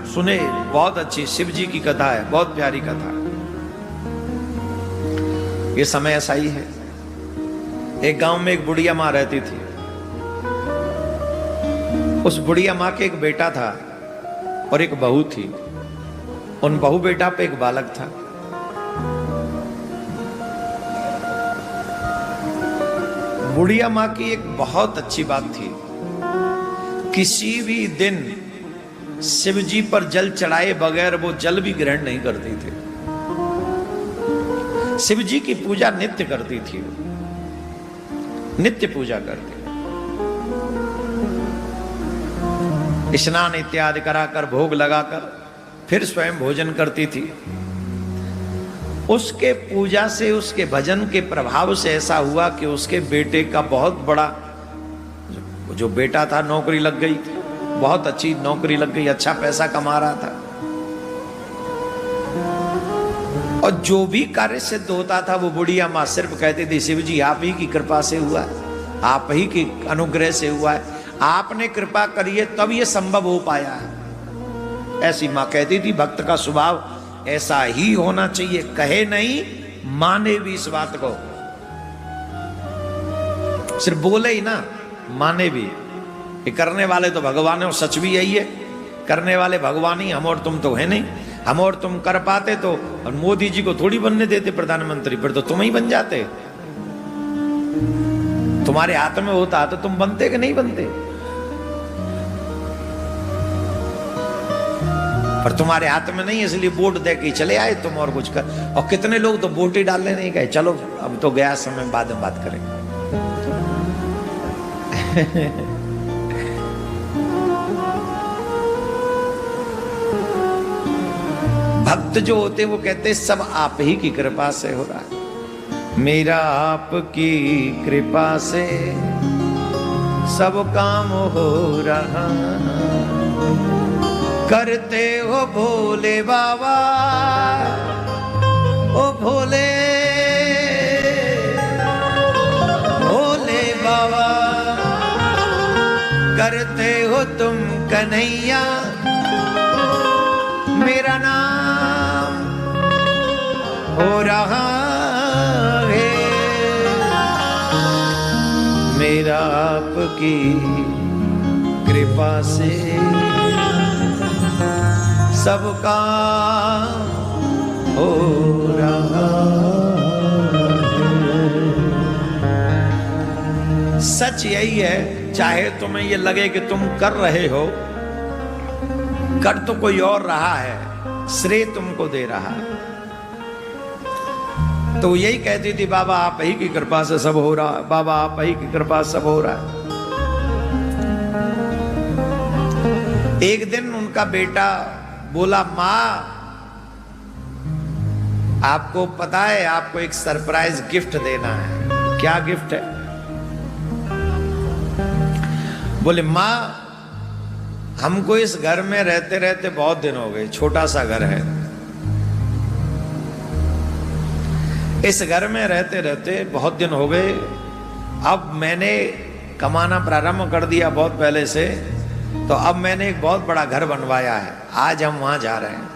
सुने, बहुत अच्छी शिव जी की कथा है, बहुत प्यारी कथा। ये समय ऐसा ही है। एक गांव में एक बुढ़िया माँ रहती थी। उस बुढ़िया माँ के एक बेटा था और एक बहू थी। उन बहू बेटा पे एक बालक था। बुढ़िया माँ की एक बहुत अच्छी बात थी, किसी भी दिन शिव जी पर जल चढ़ाए बगैर वो जल भी ग्रहण नहीं करती थी। शिव जी की पूजा नित्य करती थी, नित्य पूजा करती। स्नान इत्यादि कराकर भोग लगाकर फिर स्वयं भोजन करती थी। उसके पूजा से, उसके भजन के प्रभाव से ऐसा हुआ कि उसके बेटे का बहुत बड़ा, जो बेटा था, नौकरी लग गई, बहुत अच्छी नौकरी लग गई, अच्छा पैसा कमा रहा था। और जो भी कार्य सिद्ध होता था वो बुढ़िया माँ सिर्फ कहती थी, शिव जी आप ही की कृपा से हुआ है, आप ही की अनुग्रह से हुआ है, आपने कृपा करिए तब ये संभव हो पाया है। ऐसी माँ कहती थी। भक्त का स्वभाव ऐसा ही होना चाहिए, कहे नहीं माने भी इस बात को, सिर्फ बोले ही ना, माने भी। ये करने वाले तो भगवान है और सच भी यही है, करने वाले भगवान ही, हम और तुम तो है नहीं। हम और तुम कर पाते तो और मोदी जी को थोड़ी बनने देते प्रधानमंत्री, फिर तो तुम ही बन जाते। तुम्हारे हाथ में होता तो तुम बनते कि नहीं बनते, पर तुम्हारे हाथ में नहीं, इसलिए वोट दे के चले आए तुम और कुछ कर। और कितने लोग तो वोट ही डालने नहीं गए, चलो अब तो गया समय, बाद में बात करेंगे। भक्त जो होते वो कहते सब आप ही की कृपा से हो रहा है, मेरा आपकी कृपा से सब काम हो रहा, करते हो भोले बाबा, ओ भोले भोले बाबा, करते हो तुम कन्हैया, मेरा नाम हो रहा है, मेरा आपकी कृपा से सबका हो रहा है। सच यही है, चाहे तुम्हें ये लगे कि तुम कर रहे हो, कर तो कोई और रहा है, श्रेय तुमको दे रहा है। तो यही कहती थी, बाबा आप ही की कृपा से सब हो रहा है, बाबा आप ही की कृपा से सब हो रहा है। एक दिन उनका बेटा बोला, माँ आपको पता है आपको एक सरप्राइज गिफ्ट देना है। क्या गिफ्ट है? बोले माँ हमको इस घर में रहते रहते बहुत दिन हो गए, छोटा सा घर है, इस घर में रहते रहते बहुत दिन हो गए। अब मैंने कमाना प्रारंभ कर दिया बहुत पहले से, तो अब मैंने एक बहुत बड़ा घर बनवाया है, आज हम वहां जा रहे हैं।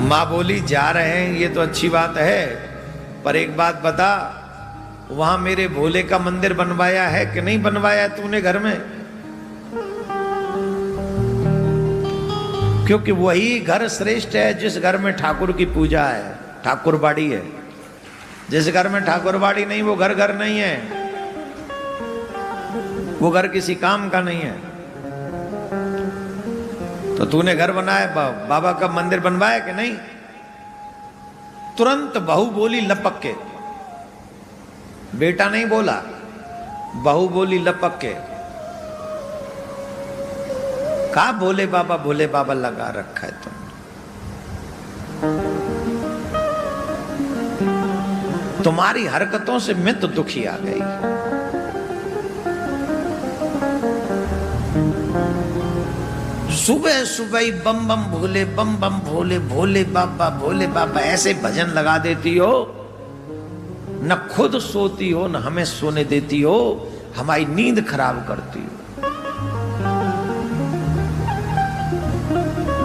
माँ बोली जा रहे हैं ये तो अच्छी बात है, पर एक बात बता, वहां मेरे भोले का मंदिर बनवाया है कि नहीं बनवाया तूने घर में? क्योंकि वही घर श्रेष्ठ है जिस घर में ठाकुर की पूजा है, ठाकुरबाड़ी है। जिस घर में ठाकुरबाड़ी नहीं वो घर घर नहीं है, वो घर किसी काम का नहीं है। तो तूने घर बनाया, बाबा का मंदिर बनवाया कि नहीं? तुरंत बहू बोली लपक के, बेटा नहीं बोला, बहू बोली लपक के। कहा भोले बाबा लगा रखा है तुम। तुम्हारी हरकतों से मैं तो दुखी आ गई। सुबह सुबह ही बम बम भोले, बम बम भोले, भोले बाबा ऐसे भजन लगा देती हो, न खुद सोती हो न हमें सोने देती हो, हमारी नींद खराब करती हो।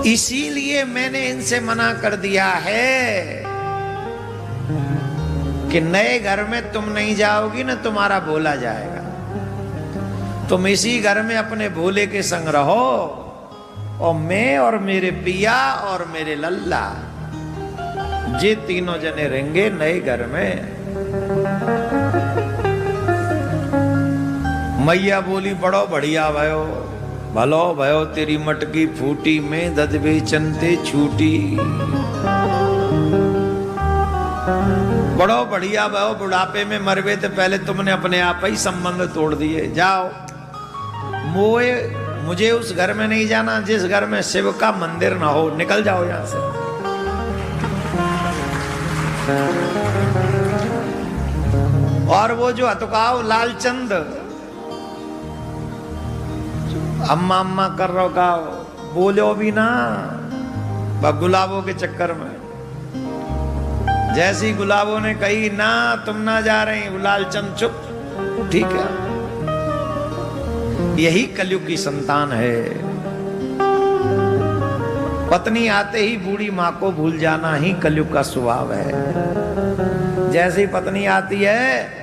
इसीलिए मैंने इनसे मना कर दिया है कि नए घर में तुम नहीं जाओगी ना, तुम्हारा भोला जाएगा। तुम इसी घर में अपने भोले के संग रहो, और मैं और मेरे पिया और मेरे लल्ला, ये तीनों जने रहेंगे नए घर में। मैया बोली बड़ो बढ़िया भयो, भलो भयो तेरी मटकी फूटी में दद बेचनते छूटी। बड़ो बढ़िया भयो, बुढ़ापे में मरवे तो पहले तुमने अपने आप ही संबंध तोड़ दिए। जाओ, मुझे उस घर में नहीं जाना जिस घर में शिव का मंदिर ना हो, निकल जाओ यहां से। और वो जो हतुकाव लालचंद अम्मा अम्मा कर रहा का, बोलो भी ना गुलाबों के चक्कर में। जैसी गुलाबों ने कही ना तुम ना जा रही, लालचंद चुप। ठीक है, यही कलयुग की संतान है। पत्नी आते ही बूढ़ी माँ को भूल जाना ही कलयुग का स्वभाव है। जैसी पत्नी आती है,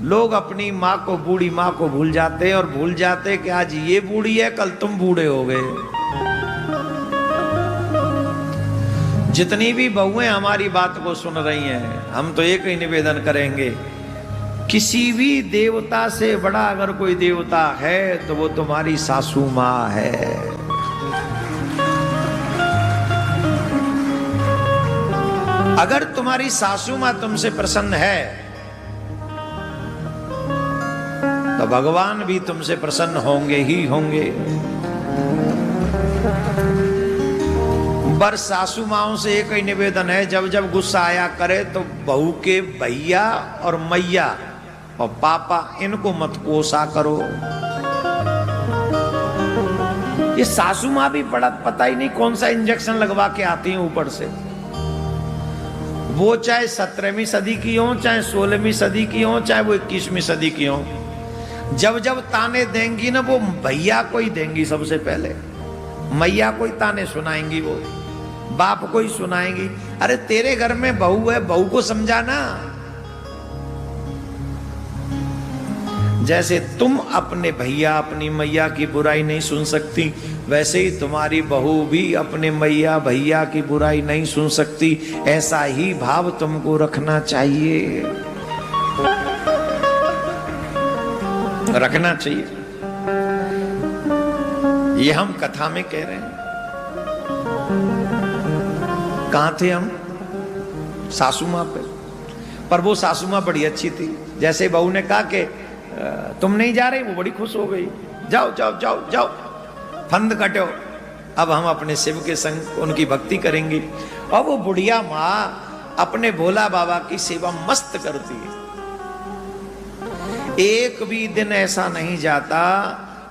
लोग अपनी माँ को, बूढ़ी माँ को भूल जाते हैं, और भूल जाते कि आज ये बूढ़ी है, कल तुम बूढ़े हो गए। जितनी भी बहुएं हमारी बात को सुन रही हैं, हम तो एक ही निवेदन करेंगे, किसी भी देवता से बड़ा अगर कोई देवता है तो वो तुम्हारी सासू माँ है। अगर तुम्हारी सासू माँ तुमसे प्रसन्न है तो भगवान भी तुमसे प्रसन्न होंगे ही होंगे। बर सासू माओं से एक ही निवेदन है, जब जब गुस्सा आया करे तो बहू के भैया और मैया और पापा इनको मत कोसा करो। ये सासू माँ भी बड़ा पता ही नहीं कौन सा इंजेक्शन लगवा के आती हैं ऊपर से। वो चाहे 17वीं सदी की हो, चाहे 16वीं सदी की हो, चाहे वो 21वीं सदी की हो, जब जब ताने देंगी ना वो भैया को ही देंगी सबसे पहले। मैया को ही ताने सुनाएंगी, वो बाप को ही सुनाएंगी। अरे तेरे घर में बहू है, बहू को समझाना। जैसे तुम अपने भैया अपनी मैया की बुराई नहीं सुन सकती, वैसे ही तुम्हारी बहू भी अपने मैया भैया की बुराई नहीं सुन सकती। ऐसा ही भाव तुमको रखना चाहिए, रखना चाहिए। ये हम कथा में कह रहे हैं। कहां थे हम? सासू मां पे। पर वो सासू मां बड़ी अच्छी थी। जैसे बहू ने कहा कि तुम नहीं जा रही, वो बड़ी खुश हो गई। जाओ जाओ जाओ जाओ, फंद कटो, अब हम अपने शिव के संग उनकी भक्ति करेंगे। और वो बुढ़िया माँ अपने भोला बाबा की सेवा मस्त करती है। एक भी दिन ऐसा नहीं जाता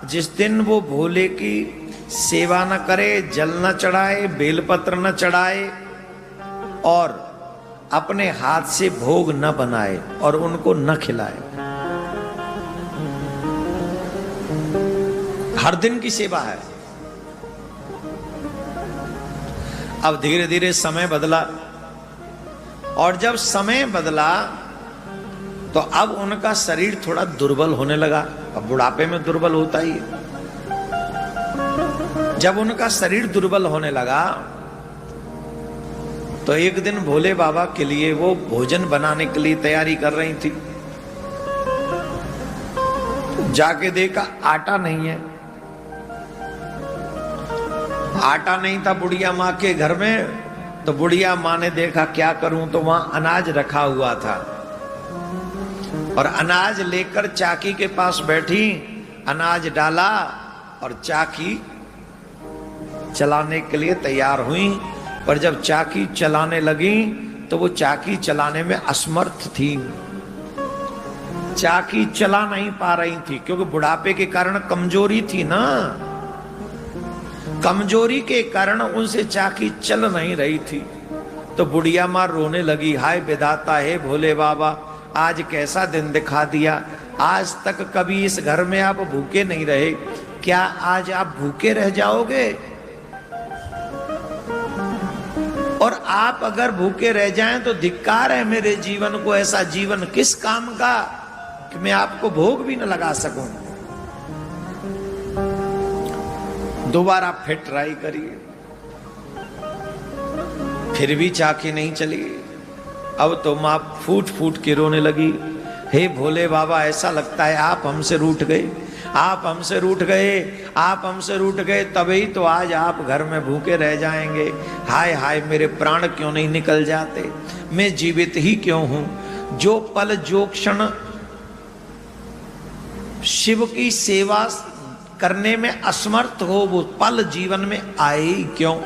जिस दिन वो भोले की सेवा न करे, जल न चढ़ाए, बेलपत्र न चढ़ाए, और अपने हाथ से भोग न बनाए और उनको न खिलाए। हर दिन की सेवा है। अब धीरे धीरे समय बदला, और जब समय बदला तो अब उनका शरीर थोड़ा दुर्बल होने लगा। अब बुढ़ापे में दुर्बल होता ही है। जब उनका शरीर दुर्बल होने लगा तो एक दिन भोले बाबा के लिए वो भोजन बनाने के लिए तैयारी कर रही थी। जाके देखा आटा नहीं है। आटा नहीं था बुढ़िया माँ के घर में। तो बुढ़िया माँ ने देखा क्या करूं, तो वहां अनाज रखा हुआ था, और अनाज लेकर चाकी के पास बैठी, अनाज डाला और चाकी चलाने के लिए तैयार हुई। पर जब चाकी चलाने लगी तो वो चाकी चलाने में असमर्थ थी। चाकी चला नहीं पा रही थी क्योंकि बुढ़ापे के कारण कमजोरी थी ना। कमजोरी के कारण उनसे चाकी चल नहीं रही थी। तो बुढ़िया माँ रोने लगी, हाय विधाता है भोले बाबा, आज कैसा दिन दिखा दिया। आज तक कभी इस घर में आप भूखे नहीं रहे, क्या आज आप भूखे रह जाओगे? आप अगर भूखे रह जाएं तो धिक्कार है मेरे जीवन को, ऐसा जीवन किस काम का कि मैं आपको भोग भी न लगा सकूं। दोबारा फिर ट्राई करिए, फिर भी चाकी नहीं चली। अब तो मां फूट फूट के रोने लगी, हे भोले बाबा, ऐसा लगता है आप हमसे रूठ गए, आप हमसे रूठ गए, आप हमसे रूठ गए, तभी तो आज आप घर में भूखे रह जाएंगे। हाय हाय, मेरे प्राण क्यों नहीं निकल जाते, मैं जीवित ही क्यों हूं। जो पल जो क्षण शिव की सेवा करने में असमर्थ हो, वो पल जीवन में आए ही क्यों।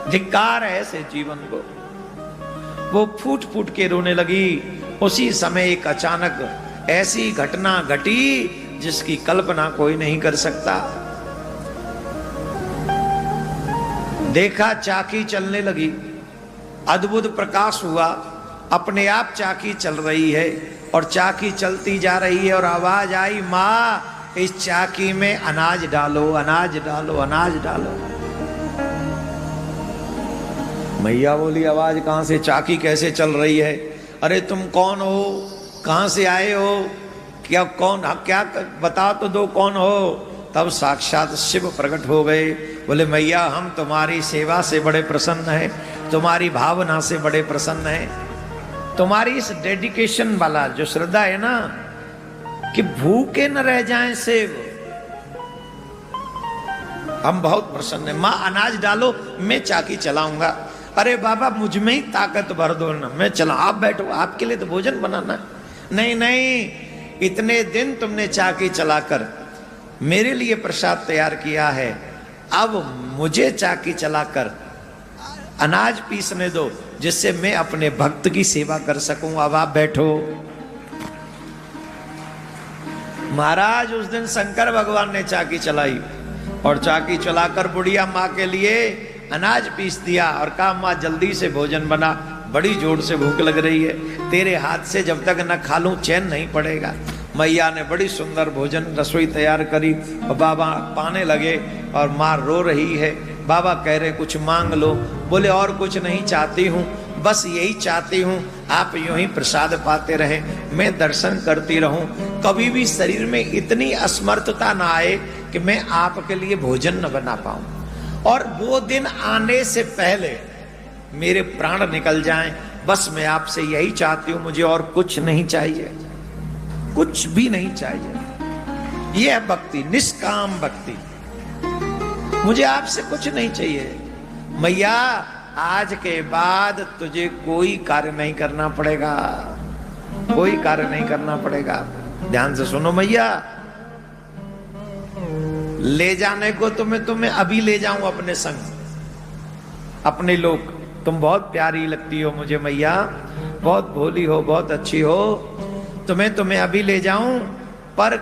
धिक्कार है ऐसे जीवन को। वो फूट फूट के रोने लगी। उसी समय एक अचानक ऐसी घटना घटी जिसकी कल्पना कोई नहीं कर सकता। देखा चाकी चलने लगी, अद्भुत प्रकाश हुआ, अपने आप चाकी चल रही है और चाकी चलती जा रही है और आवाज आई, मां इस चाकी में अनाज डालो, अनाज डालो, अनाज डालो। मैया बोली, आवाज कहां से, चाकी कैसे चल रही है? अरे तुम कौन हो, कहां से आए हो, क्या कौन, क्या बता तो दो कौन हो। तब साक्षात शिव प्रकट हो गए। बोले मैया, हम तुम्हारी सेवा से बड़े प्रसन्न हैं, तुम्हारी भावना से बड़े प्रसन्न हैं। तुम्हारी इस डेडिकेशन वाला जो श्रद्धा है ना, कि भूखे न रह जाएं सेव, हम बहुत प्रसन्न हैं। मां अनाज डालो, मैं चाकी चलाऊंगा। अरे बाबा, मुझ में ही ताकत भर दो ना, मैं चला, आप बैठो, आपके लिए तो भोजन बनाना। नहीं नहीं, इतने दिन तुमने चाकी चलाकर मेरे लिए प्रसाद तैयार किया है, अब मुझे चाकी चलाकर अनाज पीसने दो, जिससे मैं अपने भक्त की सेवा कर सकूं। अब आप बैठो। महाराज, उस दिन शंकर भगवान ने चाकी चलाई और चाकी चलाकर बुढ़िया माँ के लिए अनाज पीस दिया और कहा, माँ जल्दी से भोजन बना, बड़ी जोर से भूख लग रही है, तेरे हाथ से जब तक न खा लूं चैन नहीं पड़ेगा। मैया ने बड़ी सुंदर भोजन रसोई तैयार करी और बाबा पाने लगे और माँ रो रही है। बाबा कह रहे, कुछ मांग लो। बोले, और कुछ नहीं चाहती हूँ, बस यही चाहती हूँ आप यूं ही प्रसाद पाते रहें, मैं दर्शन करती रहूं, कभी भी शरीर में इतनी असमर्थता ना आए कि मैं आपके लिए भोजन न बना पाऊं, और वो दिन आने से पहले मेरे प्राण निकल जाएं। बस मैं आपसे यही चाहती हूं, मुझे और कुछ नहीं चाहिए, कुछ भी नहीं चाहिए। यह है भक्ति, निष्काम भक्ति। मुझे आपसे कुछ नहीं चाहिए। मैया, आज के बाद तुझे कोई कार्य नहीं करना पड़ेगा, कोई कार्य नहीं करना पड़ेगा। ध्यान से सुनो मैया, ले जाने को तुम्हें अभी ले जाऊं अपने संग, अपने लोग। तुम बहुत प्यारी लगती हो मुझे मैया, बहुत भोली हो, बहुत अच्छी हो, तुम्हें अभी ले जाऊं, पर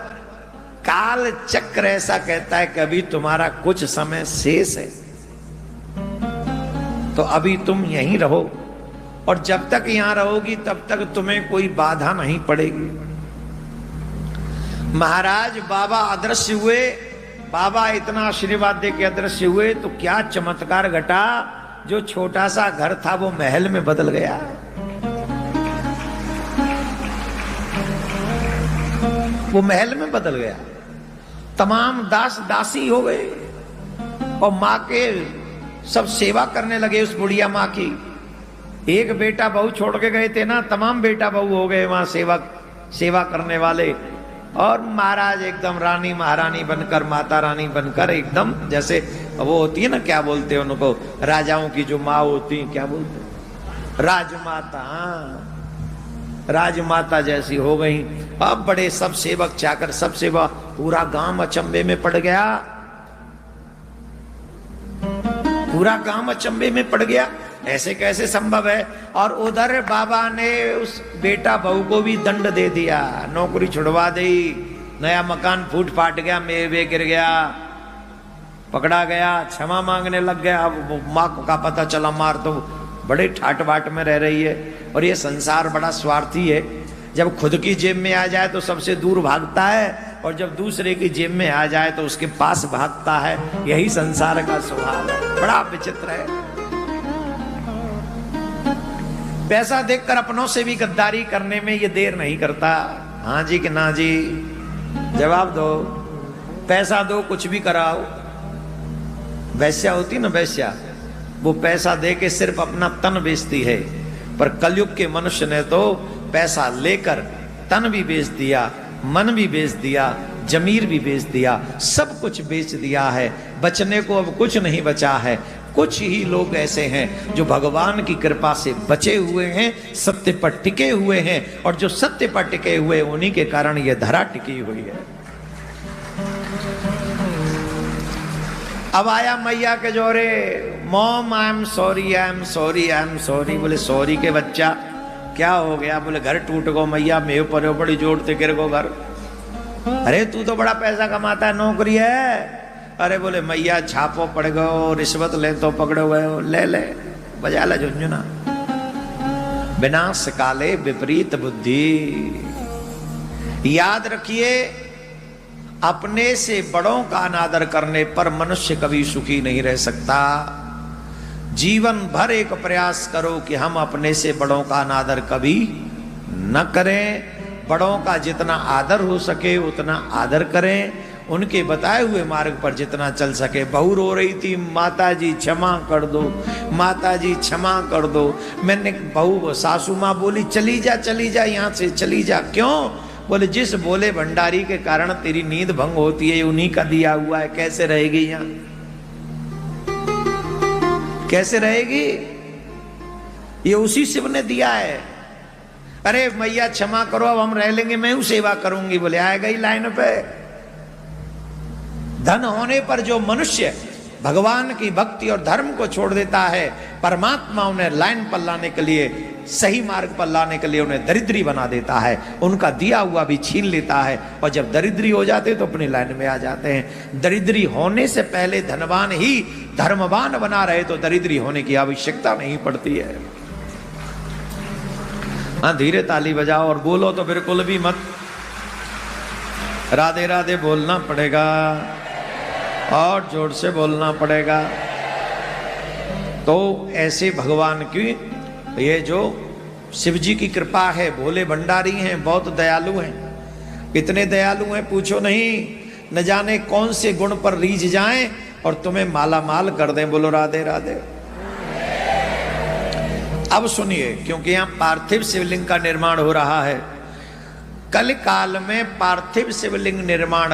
काल चक्र ऐसा कहता है कि अभी तुम्हारा कुछ समय शेष है, तो अभी तुम यहीं रहो, और जब तक यहां रहोगी तब तक तुम्हें कोई बाधा नहीं पड़ेगी। महाराज, बाबा अदृश्य हुए। बाबा इतना आशीर्वाद दे के अदृश्य हुए तो क्या चमत्कार घटा, जो छोटा सा घर था वो महल में बदल गया। वो महल में बदल गया, तमाम दास दासी हो गए और माँ के सब सेवा करने लगे उस बुढ़िया माँ की। एक बेटा बहू छोड़ के गए थे ना, तमाम बेटा बहू हो गए वहां सेवा करने वाले। और महाराज एकदम रानी महारानी बनकर, माता रानी बनकर, एकदम जैसे वो होती है ना, क्या बोलते हैं उनको, राजाओं की जो माँ होती है, क्या बोलते हैं, राजमाता। हाँ, राजमाता जैसी हो गई। अब बड़े सब सेवक चाकर, सब सेवा, पूरा गांव अचंभे में पड़ गया, पूरा गांव अचंभे में पड़ गया, ऐसे कैसे संभव है। और उधर बाबा ने उस बेटा बहू को भी दंड दे दिया, नौकरी छुड़वा दी, नया मकान फूट फाट गया, मेवे गिर गया, पकड़ा गया, क्षमा मांगने लग गया। अब माँ का पता चला, मार तो बड़े ठाट बाट में रह रही है। और ये संसार बड़ा स्वार्थी है, जब खुद की जेब में आ जाए तो सबसे दूर भागता है, और जब दूसरे की जेब में आ जाए तो उसके पास भागता है। यही संसार का स्वभाव है, बड़ा विचित्र है। पैसा देखकर अपनों से भी गद्दारी करने में ये देर नहीं करता। हाँ जी कि ना जी, जवाब दो। पैसा दो, कुछ भी कराओ। वैश्या होती ना, वैश्या, वो पैसा दे के सिर्फ अपना तन बेचती है, पर कलयुग के मनुष्य ने तो पैसा लेकर तन भी बेच दिया, मन भी बेच दिया, जमीर भी बेच दिया, सब कुछ बेच दिया है। बचने को अब कुछ नहीं बचा है। कुछ ही लोग ऐसे हैं जो भगवान की कृपा से बचे हुए हैं, सत्य पर टिके हुए हैं, और जो सत्य पर टिके हुए उन्हीं के कारण ये धरा टिकी हुई है। अब आया मैया के जोरे, mom I am sorry, I am sorry, I am sorry. बोले सॉरी के बच्चा, क्या हो गया? बोले घर टूट गो मैया, मेरे पर बड़ी जोड़ते गिर गो घर। अरे तू तो बड़ा पैसा कमाता है, नौकरी है। अरे बोले मैया छापो पड़ गो, रिश्वत ले तो पकड़ो गए, ले ले बजा ला झुंझुना। विनाश काले विपरीत बुद्धि। याद रखिए, अपने से बड़ों का अनादर करने पर मनुष्य कभी सुखी नहीं रह सकता। जीवन भर एक प्रयास करो कि हम अपने से बड़ों का अनादर कभी न करें। बड़ों का जितना आदर हो सके उतना आदर करें, उनके बताए हुए मार्ग पर जितना चल सके। बहू रो रही थी, माता जी क्षमा कर दो, माता जी क्षमा कर दो। मैंने बहू, सासू माँ बोली चली जा, चली जा, यहाँ से चली जा। क्यों? बोले जिस बोले भंडारी के कारण तेरी नींद भंग होती है, उन्हीं का दिया हुआ है, कैसे रहेगी यहाँ? कैसे रहेगी? ये उसी शिव ने दिया है। अरे मैया क्षमा करो, अब हम रह लेंगे, मैं सेवा करूंगी। बोले आएगा ही लाइन पे। धन होने पर जो मनुष्य भगवान की भक्ति और धर्म को छोड़ देता है, परमात्मा उन्हें लाइन पर लाने के लिए, सही मार्ग पर लाने के लिए उन्हें दरिद्री बना देता है, उनका दिया हुआ भी छीन लेता है। और जब दरिद्री हो जाते तो अपनी लाइन में आ जाते हैं। दरिद्री होने से पहले धनवान ही धर्मवान बना रहे तो दरिद्री होने की आवश्यकता नहीं पड़ती है। हाँ, धीरे ताली बजाओ और बोलो तो बिल्कुल भी मत। राधे राधे बोलना पड़ेगा और जोर से बोलना पड़ेगा। तो ऐसे भगवान की ये जो शिव जी की कृपा है, भोले भंडारी हैं, बहुत दयालु हैं। इतने दयालु हैं पूछो नहीं, न जाने कौन से गुण पर रीझ जाएं और तुम्हें माला माल कर दें। बोलो राधे राधे। अब सुनिए, क्योंकि यहाँ पार्थिव शिवलिंग का निर्माण हो रहा है। कल काल में पार्थिव शिवलिंग निर्माण